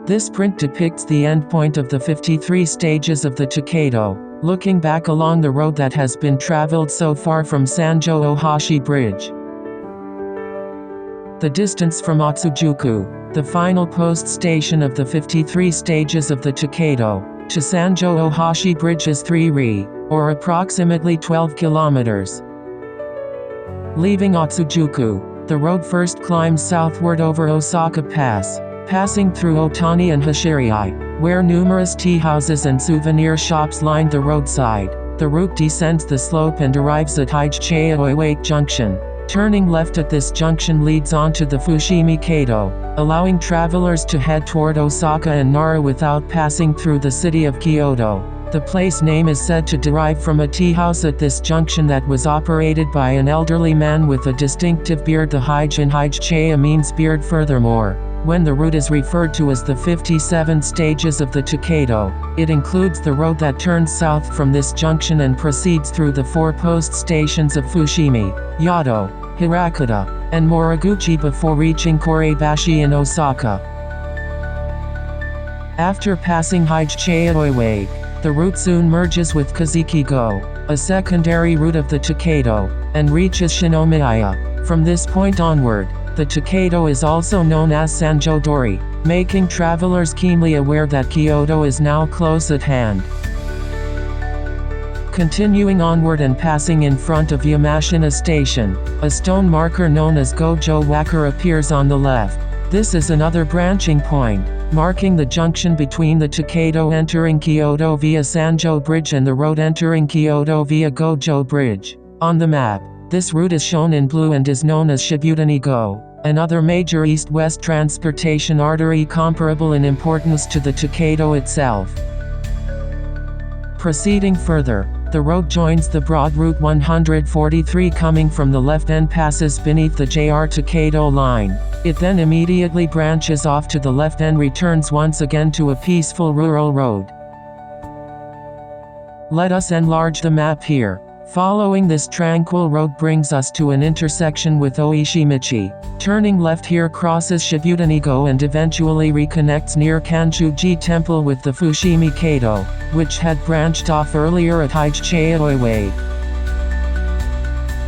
This print depicts the endpoint of the 53 stages of the Tokaido, looking back along the road that has been traveled so far from Sanjo Ohashi Bridge. The distance from Otsu-juku, the final post station of the 53 stages of the Tokaido, to Sanjo Ohashi Bridge is 3 ri, or approximately 12 kilometers. Leaving Otsu-juku, the road first climbs southward over Osaka Pass, passing through Otani and Hashirii, where numerous teahouses and souvenir shops lined the roadside. The route descends the slope and arrives at Hige-chaya Oiwake junction. Turning left at this junction leads on to the Fushimi-kaido, allowing travelers to head toward Osaka and Nara without passing through the city of Kyoto. The place name is said to derive from a tea house at this junction that was operated by an elderly man with a distinctive beard. The Hige in Hige-chaya means beard. Furthermore, when the route is referred to as the 57 stages of the Tokaido, it includes the road that turns south from this junction and proceeds through the 4 post stations of Fushimi, Yado, Hirakata, and Moriguchi before reaching Korebashi in Osaka. After passing Hige-chaya Oiwake, the route soon merges with Kazuki-go, a secondary route of the Tokaido, and reaches Shinomiya. From this point onward, the Tokaido is also known as Sanjo-dori, making travelers keenly aware that Kyoto is now close at hand. Continuing onward and passing in front of Yamashina Station, a stone marker known as Gojo Waka appears on the left. This is another branching point, marking the junction between the Tokaido entering Kyoto via Sanjo Bridge and the road entering Kyoto via Gojo Bridge. On the map, this route is shown in blue and is known as Shibutani-go, another major east-west transportation artery comparable in importance to the Tokaido itself. Proceeding further, the road joins the broad Route 143 coming from the left and passes beneath the JR Tokaido line. It then immediately branches off to the left and returns once again to a peaceful rural road. Let us enlarge the map here. Following this tranquil road brings us to an intersection with Oishimichi. Turning left here crosses Shibutani-go and eventually reconnects near Kanchuji Temple with the Fushimi-kaido, which had branched off earlier at Hige-chaya Oiwake.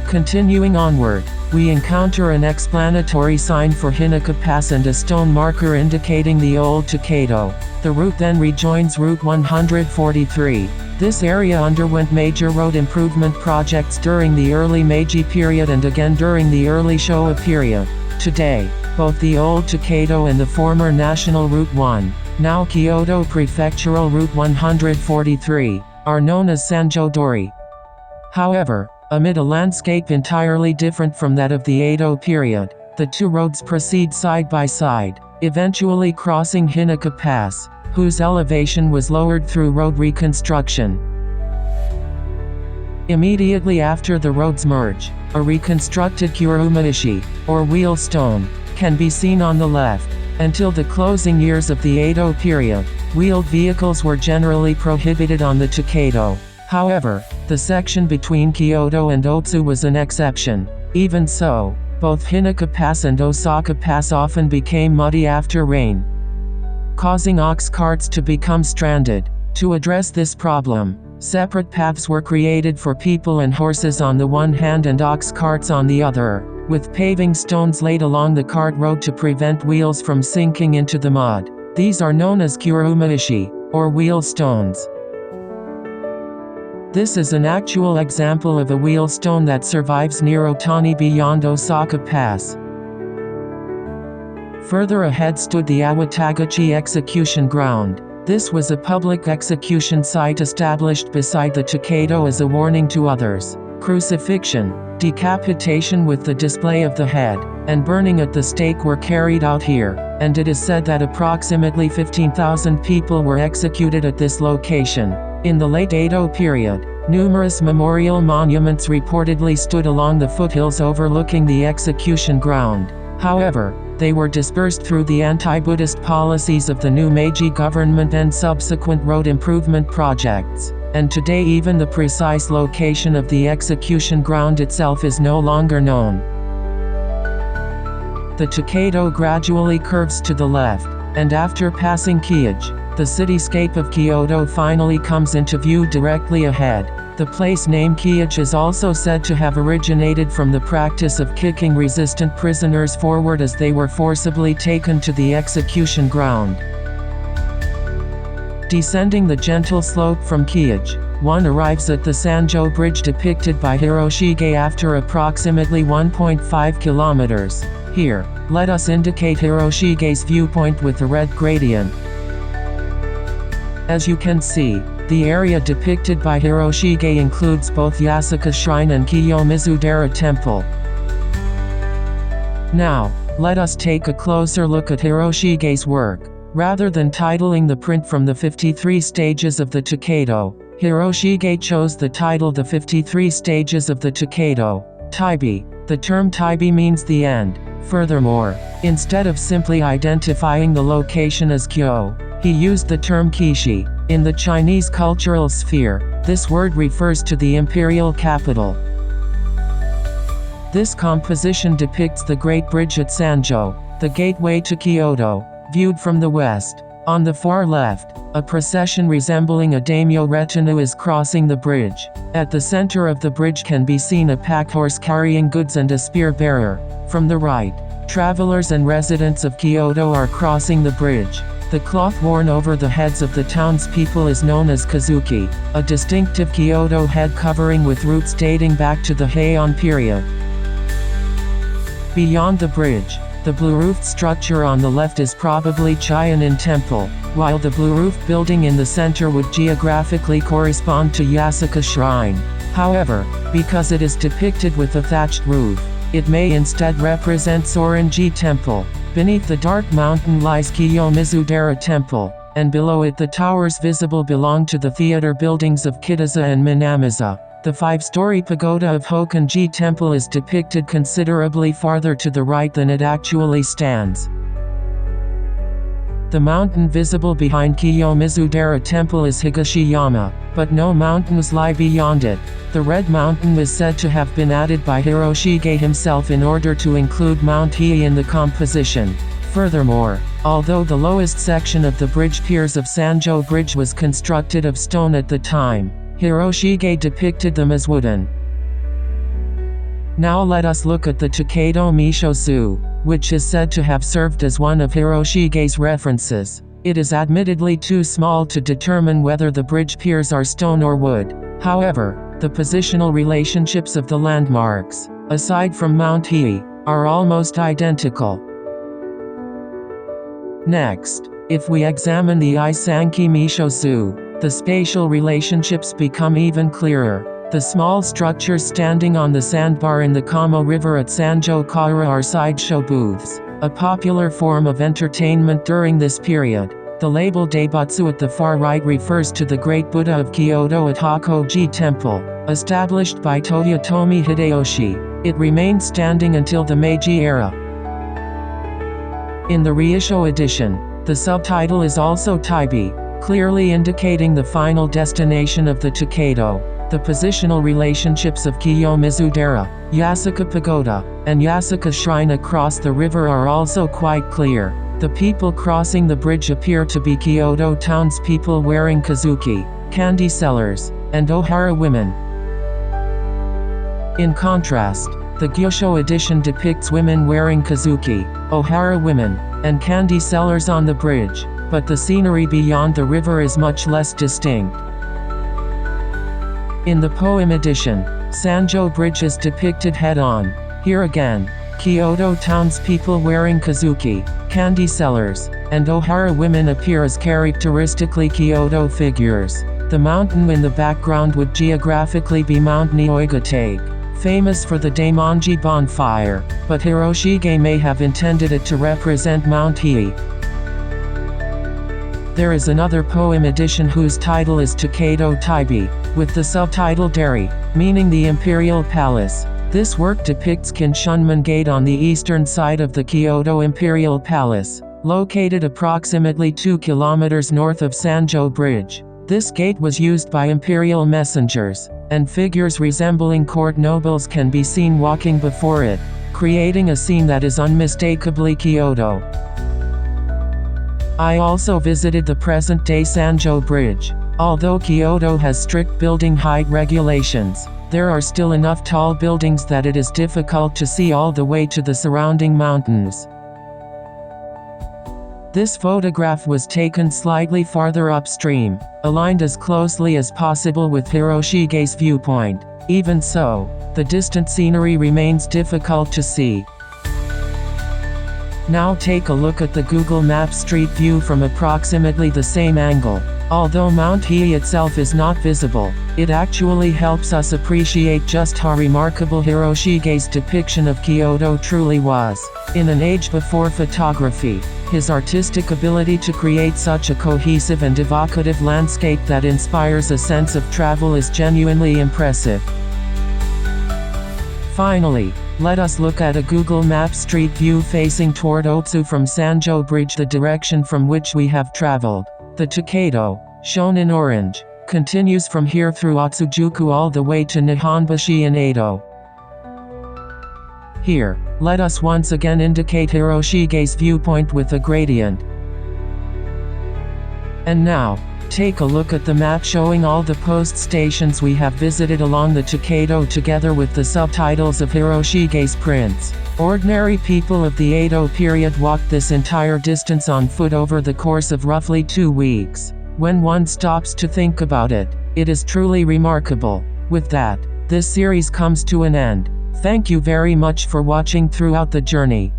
Continuing onward, we encounter an explanatory sign for Hinaka Pass and a stone marker indicating the old Tokaido. The route then rejoins Route 143. This area underwent major road improvement projects during the early Meiji period and again during the early Showa period. Today, both the old Tokaido and the former National Route 1, now Kyoto Prefectural Route 143, are known as Sanjo-dori. However, amid a landscape entirely different from that of the Edo period, the two roads proceed side by side, eventually crossing Hinaka Pass, whose elevation was lowered through road reconstruction. Immediately after the roads merge, a reconstructed kuruma-ishi, or wheel stone, can be seen on the left. Until the closing years of the Edo period, wheeled vehicles were generally prohibited on the Tokaido. However, the section between Kyoto and Otsu was an exception. Even so, both Hinaka Pass and Osaka Pass often became muddy after rain, causing ox carts to become stranded. To address this problem, separate paths were created for people and horses on the one hand and ox carts on the other, with paving stones laid along the cart road to prevent wheels from sinking into the mud. These are known as kuruma-ishi, or wheel stones. This is an actual example of a wheel stone that survives near Otani beyond Osaka Pass. Further ahead stood the Awatagachi execution ground. This was a public execution site established beside the Tokaido as a warning to others. Crucifixion, decapitation with the display of the head, and burning at the stake were carried out here, and it is said that approximately 15,000 people were executed at this location. In the late Edo period, numerous memorial monuments reportedly stood along the foothills overlooking the execution ground. However, they were dispersed through the anti-Buddhist policies of the new Meiji government and subsequent road improvement projects, and today even the precise location of the execution ground itself is no longer known. The Tokaido gradually curves to the left, and after passing Keishi, the cityscape of Kyoto finally comes into view directly ahead. The place name Keishi is also said to have originated from the practice of kicking resistant prisoners forward as they were forcibly taken to the execution ground. Descending the gentle slope from Keishi, one arrives at the Sanjo Bridge depicted by Hiroshige after approximately 1.5 kilometers. Here, let us indicate Hiroshige's viewpoint with the red gradient. As you can see, the area depicted by Hiroshige includes both Yasuka Shrine and Kiyomizu-dera Temple. Now, let us take a closer look at Hiroshige's work. Rather than titling the print from the 53 stages of the Tokaido, Hiroshige chose the title The 53 Stages of the Tokaido, Taibi. The term Taibi means the end. Furthermore, instead of simply identifying the location as Kyo, he used the term Keishi. In the Chinese cultural sphere, this word refers to the imperial capital. This composition depicts the Great Bridge at Sanjo, the gateway to Kyoto, viewed from the west. On the far left, a procession resembling a daimyo retinue is crossing the bridge. At the center of the bridge can be seen a packhorse carrying goods and a spear bearer. From the right, travelers and residents of Kyoto are crossing the bridge. The cloth worn over the heads of the townspeople is known as kazuki, a distinctive Kyoto head covering with roots dating back to the Heian period. Beyond the bridge, the blue-roofed structure on the left is probably Chianin Temple, while the blue-roofed building in the center would geographically correspond to Yasuka Shrine. However, because it is depicted with a thatched roof, it may instead represent Sorenji Temple. Beneath the dark mountain lies Kiyomizu-dera Temple, and below it the towers visible belong to the theater buildings of Kitaza and Minamiza. The 5-story pagoda of Hokanji Temple is depicted considerably farther to the right than it actually stands. The mountain visible behind Kiyomizu-dera Temple is Higashiyama, but no mountains lie beyond it. The Red Mountain is said to have been added by Hiroshige himself in order to include Mount Hii in the composition. Furthermore, although the lowest section of the bridge piers of Sanjo Bridge was constructed of stone at the time, Hiroshige depicted them as wooden. Now let us look at the Tokaido Mishosu, which is said to have served as one of Hiroshige's references. It is admittedly too small to determine whether the bridge piers are stone or wood. However, the positional relationships of the landmarks, aside from Mount Hii, are almost identical. Next, if we examine the Isanki Mishosu, the spatial relationships become even clearer. The small structures standing on the sandbar in the Kamo River at Sanjo Kaura are sideshow booths, a popular form of entertainment during this period. The label Daibatsu at the far right refers to the Great Buddha of Kyoto at Hakoji Temple, established by Toyotomi Hideyoshi. It remained standing until the Meiji era. In the Reissho edition, the subtitle is also Taibi, clearly indicating the final destination of the Tokaido. The positional relationships of Kiyomizu-dera, Yasuka Pagoda, and Yasuka Shrine across the river are also quite clear. The people crossing the bridge appear to be Kyoto townspeople wearing kazuki, candy sellers, and ohara women. In contrast, the Gyosho edition depicts women wearing kazuki, ohara women, and candy sellers on the bridge, but the scenery beyond the river is much less distinct. In the poem edition, Sanjo Bridge is depicted head-on. Here again, Kyoto townspeople wearing kazuki, candy sellers, and ohara women appear as characteristically Kyoto figures. The mountain in the background would geographically be Mount Niigata, famous for the Daimonji bonfire, but Hiroshige may have intended it to represent Mount Hii. There is another poem edition whose title is Tokaido Taibi, with the subtitle Deri, meaning the Imperial Palace. This work depicts Kinshunman Gate on the eastern side of the Kyoto Imperial Palace, located approximately 2 kilometers north of Sanjo Bridge. This gate was used by imperial messengers, and figures resembling court nobles can be seen walking before it, creating a scene that is unmistakably Kyoto. I also visited the present-day Sanjo Bridge. Although Kyoto has strict building height regulations, there are still enough tall buildings that it is difficult to see all the way to the surrounding mountains. This photograph was taken slightly farther upstream, aligned as closely as possible with Hiroshige's viewpoint. Even so, the distant scenery remains difficult to see. Now take a look at the Google Maps street view from approximately the same angle. Although Mount Hige itself is not visible, it actually helps us appreciate just how remarkable Hiroshige's depiction of Kyoto truly was. In an age before photography, his artistic ability to create such a cohesive and evocative landscape that inspires a sense of travel is genuinely impressive. Finally, let us look at a Google Maps street view facing toward Otsu from Sanjo Bridge, the direction from which we have traveled. The Tokaido, shown in orange, continues from here through Otsu-juku all the way to Nihonbashi in Edo. Here, let us once again indicate Hiroshige's viewpoint with a gradient. And now, take a look at the map showing all the post stations we have visited along the Tokaido together with the subtitles of Hiroshige's prints. Ordinary people of the Edo period walked this entire distance on foot over the course of roughly 2 weeks. When one stops to think about it, it is truly remarkable. With that, this series comes to an end. Thank you very much for watching throughout the journey.